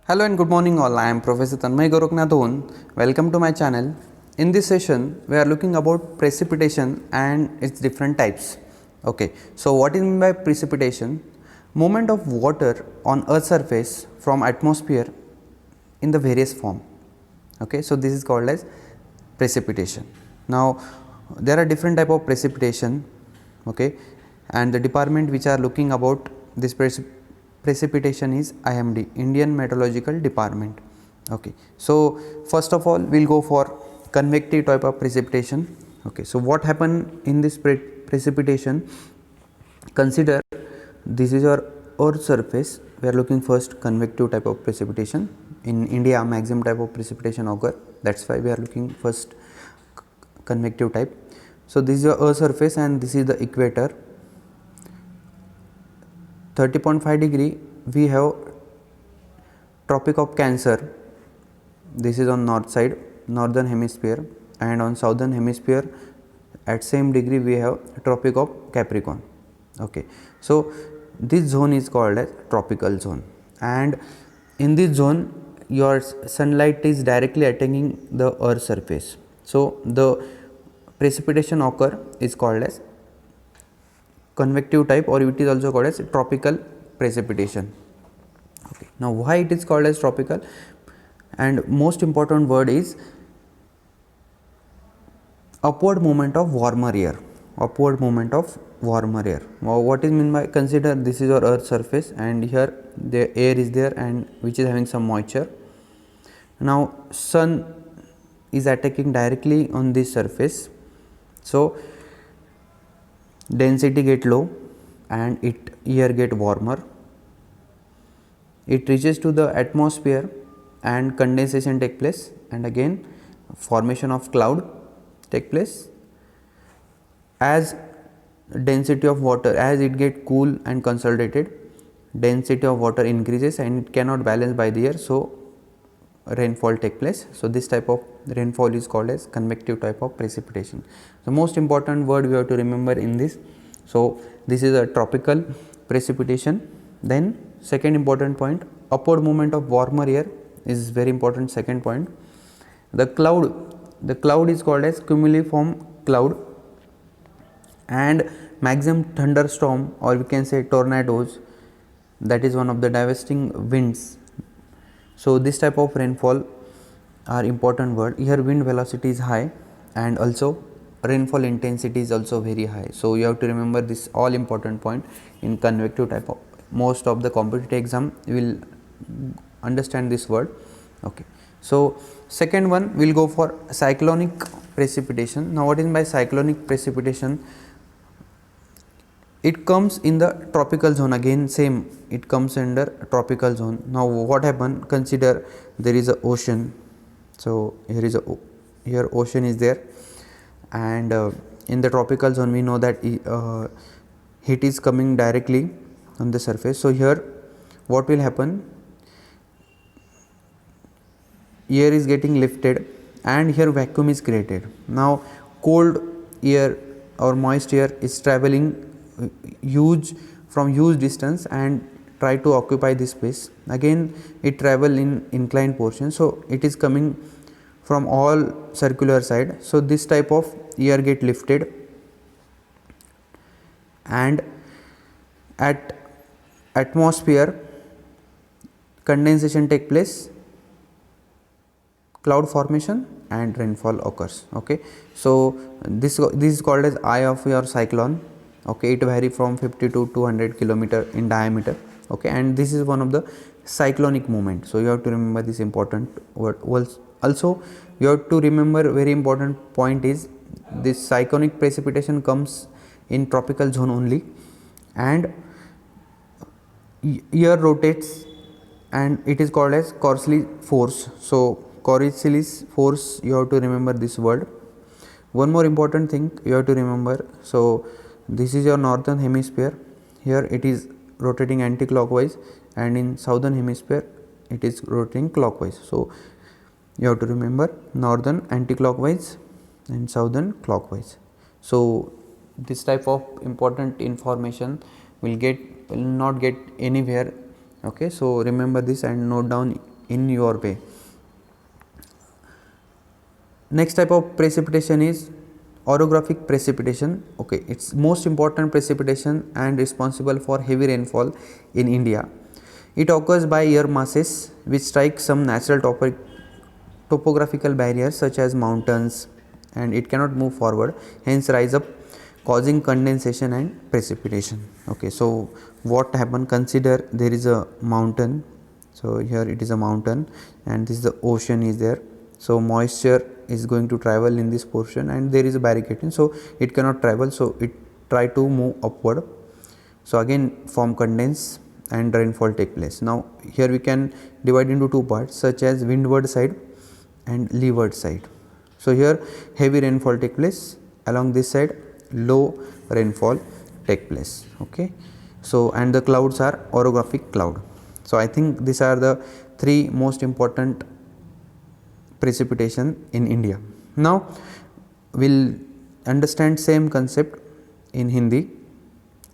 Hello and good morning all. I am Professor Tanmay Goraknathon. Welcome to my channel. In this session, we are looking about precipitation and its different types. Okay, so what is meant by precipitation? Movement of water on Earth's surface from atmosphere in the various form. Okay, so this is called as precipitation. Now, there are different type of precipitation. Okay, and the department which are looking about this precipitation is IMD, Indian Meteorological Department. Okay, so first of all we will go for convective type of precipitation. Okay, so what happen in this precipitation? Consider this is your earth surface. We are looking first convective type of precipitation. In India maximum type of precipitation occur, that's why we are looking first convective type. So this is your earth surface and this is the equator. 30.5 degree we have Tropic of Cancer, this is on north side, northern hemisphere, and on southern hemisphere at same degree we have Tropic of Capricorn. Okay, so this zone is called as tropical zone, and in this zone your sunlight is directly attacking the earth surface, so the precipitation occur is called as convective type, or it is also called as tropical precipitation. Okay, now why it is called as tropical? And most important word is upward movement of warmer air. Upward movement of warmer air. Now what is meant by, consider this is your earth surface and here the air is there and which is having some moisture. Now sun is attacking directly on this surface, so density get low and air get warmer. It reaches to the atmosphere and condensation take place, and again formation of cloud take place. As density of water, as it get cool and consolidated, density of water increases and it cannot balance by the air, so rainfall take place. So this type of rainfall is called as convective type of precipitation. The most important word we have to remember in this. So this is a tropical precipitation. Then second important point, upward movement of warmer air is very important. Second point, the cloud is called as cumuliform cloud, and maximum thunderstorm, or we can say tornadoes, that is one of the devastating winds. So this type of rainfall are important word. Here wind velocity is high and also rainfall intensity is also very high. So you have to remember this all important point in convective type of, most of the competitive exam will understand this word. Okay, so second one we'll go for cyclonic precipitation. Now what is by cyclonic precipitation? It comes in the tropical zone, again same, it comes under tropical zone. Now what happened, consider there is a ocean, so here ocean is there, and in the tropical zone we know that heat is coming directly on the surface. So here what will happen, air is getting lifted and here vacuum is created. Now cold air or moist air is traveling huge distance and try to occupy this space. Again it travel in inclined portion, so it is coming from all circular side. So this type of air get lifted and at atmosphere condensation take place, cloud formation and rainfall occurs. Okay, so this is called as eye of your cyclone. Okay, it vary from 50 to 200 kilometer in diameter. Okay, and this is one of the cyclonic movement, so you have to remember this important word. Also you have to remember very important point is this cyclonic precipitation comes in tropical zone only, and air rotates and it is called as Coriolis force. So Coriolis force, you have to remember this word. One more important thing you have to remember, so this is your northern hemisphere, here it is rotating anti-clockwise, and in southern hemisphere it is rotating clockwise. So you have to remember northern anti-clockwise and southern clockwise. So this type of important information will not get anywhere. Okay, so remember this and note down in your way. Next type of precipitation is orographic precipitation. Okay, it's most important precipitation and responsible for heavy rainfall in India. It occurs by air masses which strike some natural topographical barriers such as mountains, and it cannot move forward, hence rise up, causing condensation and precipitation. Okay, so what happen, consider there is a mountain, so here it is a mountain and this is the ocean is there, so moisture is going to travel in this portion and there is a barricading, so it cannot travel, so it try to move upward, so again form condense and rainfall take place. Now here we can divide into two parts such as windward side and leeward side. So here heavy rainfall take place, along this side low rainfall take place. Okay, so and the clouds are orographic cloud. So I think these are the three most important precipitation in India. Now we'll understand same concept in Hindi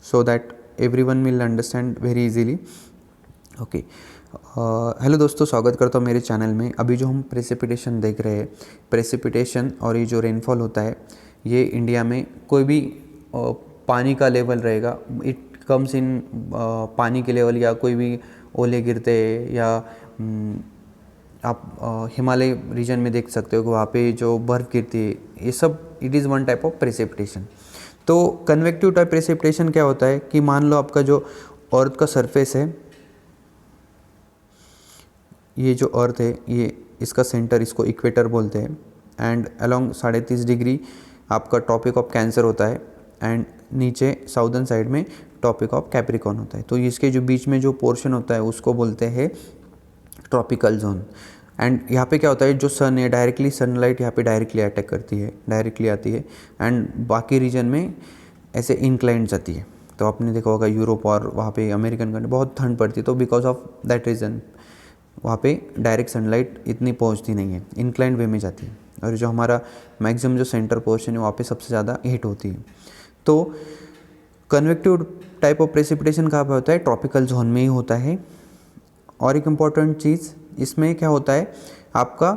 so that everyone will understand very easily. Okay, hello दोस्तों, स्वागत करता हूँ मेरे channel में। अभी जो हम precipitation देख रहे हैं, प्रेसिपिटेशन और ये जो रेनफॉल होता है ये इंडिया में कोई भी पानी का लेवल रहेगा, इट कम्स इन पानी के लेवल, या कोई भी ओले गिरते हैं, या आप हिमालय रीजन में देख सकते हो कि वहाँ पे जो बर्फ़ गिरती है, ये सब it is one type of precipitation. तो कन्वेक्टिव टाइप प्रेसिपिटेशन क्या होता है कि मान लो आपका जो अर्थ का सरफेस है, ये जो अर्थ है, ये इसका सेंटर, इसको इक्वेटर बोलते हैं, एंड अलोंग 30.5 डिग्री आपका ट्रॉपिक ऑफ कैंसर होता है, एंड नीचे साउदर्न साइड में ट्रॉपिक ऑफ कैप्रिकॉर्न होता है। तो इसके जो बीच में जो पोर्शन होता है उसको बोलते हैं ट्रॉपिकल जोन। एंड यहाँ पे क्या होता है, जो सन है डायरेक्टली सनलाइट यहाँ पे डायरेक्टली अटैक करती है, डायरेक्टली आती है, एंड बाकी रीजन में ऐसे इंक्लाइंड जाती है। तो आपने देखा होगा यूरोप और वहाँ पे अमेरिकन कंट्री बहुत ठंड पड़ती है, तो बिकॉज ऑफ दैट रीज़न वहाँ पे डायरेक्ट सनलाइट इतनी पहुँचती नहीं है, इंक्लाइंड वे में जाती है, और जो हमारा मैक्सिमम जो सेंटर पोर्शन है वहाँ पे सबसे ज़्यादा हीट होती है। तो कन्वेक्टिव टाइप ऑफ प्रेसिपिटेशन कहाँ पे होता है, ट्रॉपिकल जोन में ही होता है। और एक इम्पॉर्टेंट चीज़ इसमें क्या होता है, आपका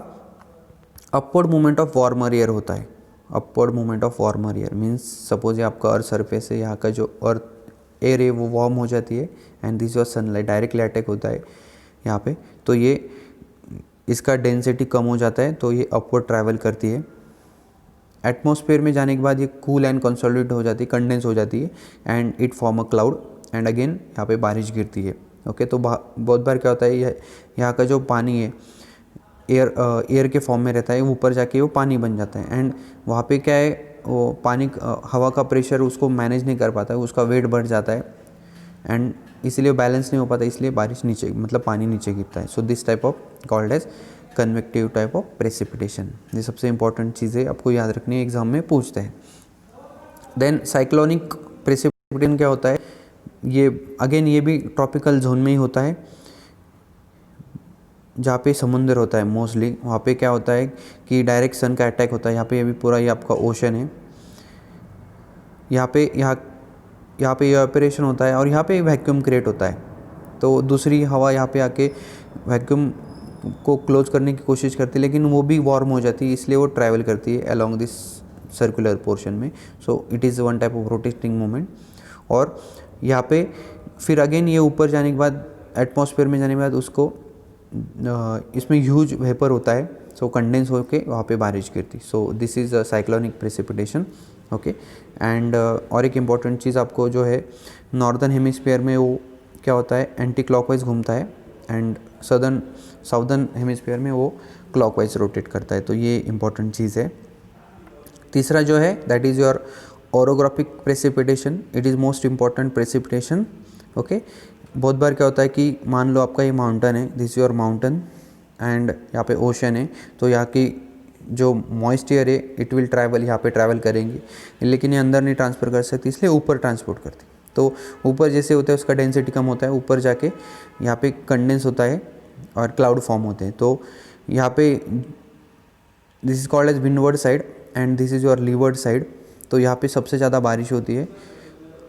upward movement of warmer air होता है। Upward movement of warmer air means suppose ये आपका अर्थ सरफेस है, यहाँ का जो अर्थ एयर है वो वार्म हो जाती है, and this your sunlight directly attack होता है यहाँ पे, तो ये इसका डेंसिटी कम हो जाता है, तो ये अपवर्ड ट्रैवल करती है। एटमॉस्फेयर में जाने के बाद ये कूल एंड कंसोलिडेट हो जाती है, कंडेंस हो जाती है, and it form a cloud, and again यहाँ पे बारिश गिरती है। ओके, तो बहुत बार क्या होता है, यहाँ का जो पानी है एयर के फॉर्म में रहता है, ऊपर जाके वो पानी बन जाता है, एंड वहाँ पे क्या है, वो पानी हवा का प्रेशर उसको मैनेज नहीं कर पाता है, उसका वेट बढ़ जाता है, एंड इसलिए बैलेंस नहीं हो पाता, इसलिए बारिश नीचे मतलब पानी नीचे गिरता है। So this type of called as convective type of precipitation. ये सबसे इंपॉर्टेंट चीज़ें आपको याद रखनी है, एग्जाम में पूछते हैं। देन साइक्लोनिक प्रेसिपिटेशन क्या होता है, ये अगेन ये भी ट्रॉपिकल जोन में ही होता है, जहाँ पे समुंदर होता है मोस्टली। वहाँ पे क्या होता है कि डायरेक्ट सन का अटैक होता है। यहाँ पे ये भी पूरा ये आपका ओशन है, यहाँ पे इवेपोरेशन होता है, और यहाँ पे वैक्यूम क्रिएट होता है। तो दूसरी हवा यहाँ पे आके वैक्यूम को क्लोज करने की कोशिश करती है, लेकिन वो भी वार्म हो जाती है, इसलिए वो ट्रैवल करती है अलोंग दिस सर्कुलर पोर्शन में। So it is one type of rotating movement. और यहाँ पे फिर अगेन ये ऊपर जाने के बाद एटमॉस्फेयर में जाने के बाद उसको इसमें ह्यूज वेपर होता है, सो कंडेंस होके वहाँ पे बारिश गिरती। So this is a cyclonic precipitation. Okay, and और एक इम्पॉर्टेंट चीज़ आपको जो है, नॉर्दर्न हेमिस्फीयर में वो क्या होता है, एंटी क्लॉकवाइज घूमता है, एंड साउदर्न हेमिस्फीयर में वो क्लॉकवाइज रोटेट करता है। तो ये इम्पॉर्टेंट चीज़ है। तीसरा जो है that is your orographic precipitation. It is most important precipitation. Okay, बहुत बार क्या होता है कि मान लो आपका ये माउंटेन है, दिस योर माउंटेन, एंड यहाँ पे ओशन है, तो यहाँ की जो मॉइस्चर है इट विल ट्रैवल, यहाँ पे ट्रैवल करेंगी, लेकिन ये अंदर नहीं ट्रांसफ़र कर सकती, इसलिए ऊपर ट्रांसपोर्ट करती। तो ऊपर जैसे होता है उसका डेंसिटी कम होता है, ऊपर जाके यहाँ पे कंडेंस होता है और क्लाउड फॉर्म होते हैं। तो यहाँ पे this is called as windward side, and this is your leeward side. तो यहाँ पे सबसे ज़्यादा बारिश होती है,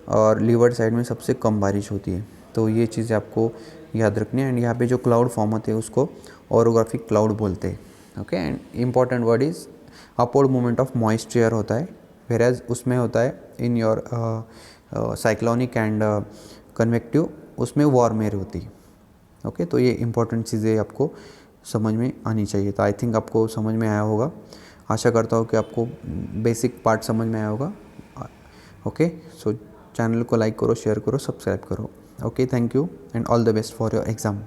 और लीवर्ड साइड में सबसे कम बारिश होती है। तो ये चीज़ें आपको याद रखनी है। एंड यहाँ पे जो क्लाउड फॉर्म होते हैं उसको ओरोग्राफिक क्लाउड बोलते हैं। Okay, and important word is upward movement of moist air होता है, वेराज उसमें होता है in your cyclonic and convective, उसमें वार्म एयर होती है। ओके, तो ये इंपॉर्टेंट चीज़ें आपको समझ में आनी चाहिए। तो आई थिंक आपको समझ में आया होगा, आशा करता हूँ कि आपको बेसिक पार्ट समझ में आया होगा। ओके, सो चैनल को लाइक करो, शेयर करो, सब्सक्राइब करो। Okay, thank you and all the best for your exam.